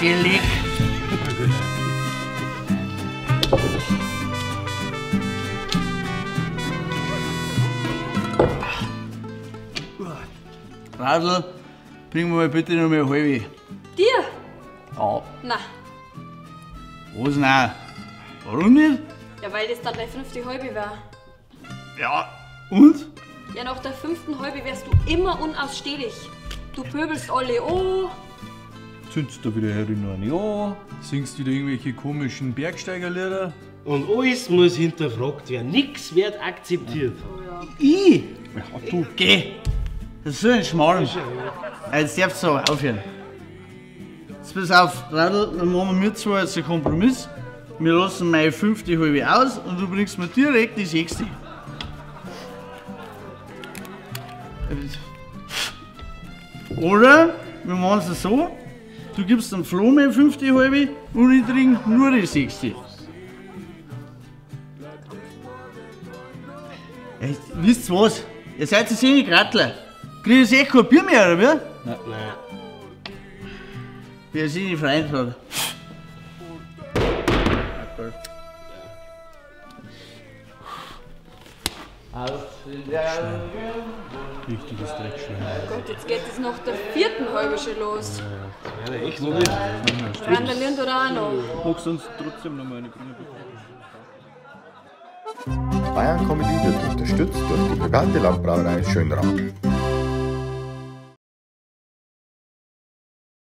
Geleck. Radl, bring mir mal bitte noch mal eine halbe. Dir? Ja. Na, Was nein? Warum nicht? ja, weil das dann deine 5. Halbe wäre. Ja, und? Ja, nach der 5. Halbe wärst du immer unausstehlich. Du pöbelst alle an. Zündest du wieder herin an, ja. Singst wieder irgendwelche komischen Bergsteigerlieder. Und alles muss hinterfragt werden. Nix wird akzeptiert. Ich? Ja, du. Geh! Das ist so ein Schmarrn. Jetzt darfst du aber aufhören. Jetzt pass auf, Radl, dann machen wir zwar jetzt einen Kompromiss. Wir lassen meine 5. halbe aus und du bringst mir direkt die 6. Oder wir machen es so, du gibst dem Flo meine 5. halbe und ich trinke nur die 6. Wisst ihr was? Ihr seid jetzt eh Grattler. Krieg ich echt kein Bier mehr, oder wie? Nein. Wer seine Freund hat. Richtiges Dreckschwein. Gott, jetzt geht es nach der 4. Halbe schon los. Ja, echt so gut. Randalieren oder auch noch. Magst du uns trotzdem noch mal eine grüne bekommen? Bayern Comedy wird unterstützt durch die Briganti Landbrauerei Schönrau.